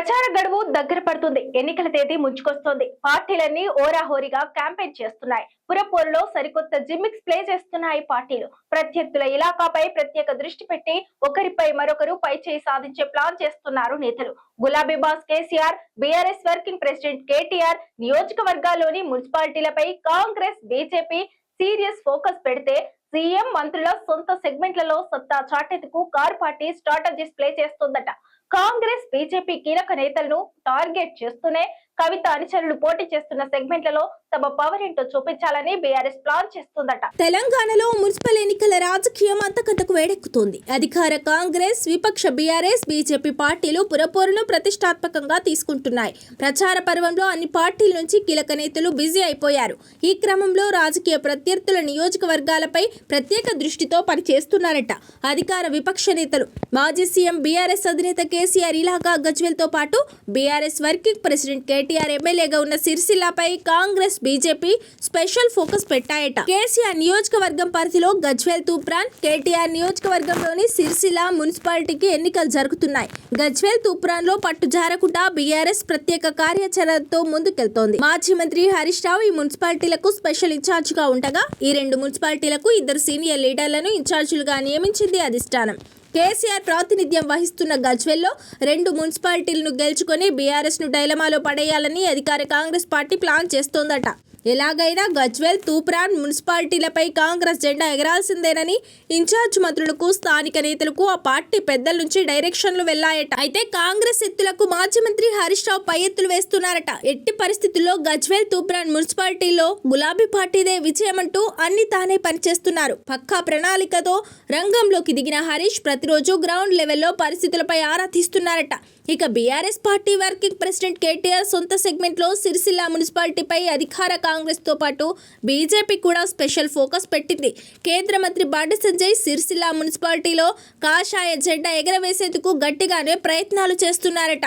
ప్రచార గడువు దగ్గర పడుతుంది. ఎన్నికల తేదీ ముంచుకొస్తోంది. పార్టీలన్నీ ఓరాహోరీగా క్యాంపెయిన్ చేస్తున్నాయి. పురపోరులో సరికొత్త జిమ్మిక్స్ ప్లే చేస్తున్నాయి పార్టీలు. ప్రత్యర్థుల ఇలాకాపై ప్రత్యేక దృష్టి పెట్టి ఒకరిపై మరొకరు పైచేయి సాధించే ప్లాన్ చేస్తున్నారు నేతలు. గులాబీ boss KCR, BRS working president KTR నియోజకవర్గాల్లోని మున్సిపాలిటీలపై కాంగ్రెస్, బీజేపీ సీరియస్ ఫోకస్ పెడితే సీఎం మంత్రుల సొంత సెగ్మెంట్లలో సత్తా చాటేందుకు కారు పార్టీ స్ట్రాటజీస్ ప్లే చేస్తోందట. కాంగ్రెస్, బీజేపీ కీలక నేతలను టార్గెట్ చేస్తూనే కవిత అనుచరులు పోటీ చేస్తున్న సెగ్మెంట్లలో తమ పవర్ ఏంటో చూపించాలని బీఆర్ఎస్ ప్లాన్ చేస్తుందట. తెలంగాణలో మున్సిపల్ ఎన్నికల రాజకీయం అంతకంతకు వేడెక్కుతోంది. అధికార కాంగ్రెస్, విపక్ష బీఆర్ఎస్, బీజేపీ పార్టీలు పురపోరును ప్రతిష్టాత్మకంగా తీసుకుంటున్నాయి. ప్రచార పర్వంలో అన్ని పార్టీల నుంచి కీలక నేతలు బిజీ అయిపోయారు. ఈ క్రమంలో రాజకీయ ప్రత్యర్థుల నియోజకవర్గాలపై ప్రత్యేక దృష్టితో పనిచేస్తున్నారట అధికార విపక్ష నేతలు. మాజీ సీఎం బీఆర్ఎస్ అధినేత కేసీఆర్ ఇలాగా గజ్వేల్తో పాటు బీఆర్ఎస్ వర్కింగ్ ప్రెసిడెంట్ కేటీఆర్ ఎమ్మెల్యేగా ఉన్న సిరిసిల్లపై కాంగ్రెస్, బీజేపీ స్పెషల్ ఫోకస్ పెట్టాయట. కేసీఆర్ నియోజకవర్గం పరిధిలో గజ్వేల్, తూప్రాన్, కేటీఆర్ నియోజకవర్గంలోని సిరిసిల్ల మున్సిపాలిటీకి ఎన్నికలు జరుగుతున్నాయి. గజ్వేల్, తూప్రాన్ లో పట్టు జారకుండా బీఆర్ఎస్ ప్రత్యేక కార్యాచరణతో ముందుకెళ్తోంది. మాజీ మంత్రి హరీష్ రావు ఈ మున్సిపాలిటీలకు స్పెషల్ ఇన్ఛార్జ్ గా ఉండగా ఈ రెండు మున్సిపాలిటీలకు ఇద్దరు సీనియర్ లీడర్లను ఇన్ఛార్జీలుగా నియమించింది అధిష్టానం. కేసీఆర్ ప్రాతినిధ్యం వహిస్తున్న గజ్వేల్లో రెండు మున్సిపాలిటీలను గెలుచుకొని బీఆర్ఎస్ ను డైలమాలో పడేయాలని అధికార కాంగ్రెస్ పార్టీ ప్లాన్ చేస్తోందట. ఎలాగైనా గజ్వేల్, తూప్రాన్ మున్సిపాలిటీలపై కాంగ్రెస్ జెండా ఎగరాల్సిందేనని ఇన్ఛార్జ్ మంత్రులకు, స్థానిక నేతలకు ఆ పార్టీ పెద్దల నుంచి డైరెక్షన్లు వెళ్లాయట. అయితే కాంగ్రెస్ ఎత్తులకు మాజీ మంత్రి హరీష్ రావు పై ఎత్తులు వేస్తున్నారట. ఎట్టి పరిస్థితుల్లో గజ్వేల్, తూప్రాన్ మున్సిపాలిటీలో గులాబీ పార్టీదే విజయమంటూ అన్ని తానే పనిచేస్తున్నారు. పక్కా ప్రణాళికతో రంగంలోకి దిగిన హరీష్ ప్రతిరోజు గ్రౌండ్ లెవెల్లో పరిస్థితులపై ఆరా తీస్తున్నారట. ఇక BRS party working president KTR సొంత సెగ్మెంట్ లో సిరిసిల్ల మున్సిపాలిటీపై అధికార కాంగ్రెస్ తో పాటు బీజేపీ కూడా స్పెషల్ ఫోకస్ పెట్టింది. కేంద్ర మంత్రి బండి సంజయ్ సిరిసిల్ల మున్సిపాలిటీలో కాషాయ జెండా ఎగరవేసేందుకు గట్టిగానే ప్రయత్నాలు చేస్తున్నారట.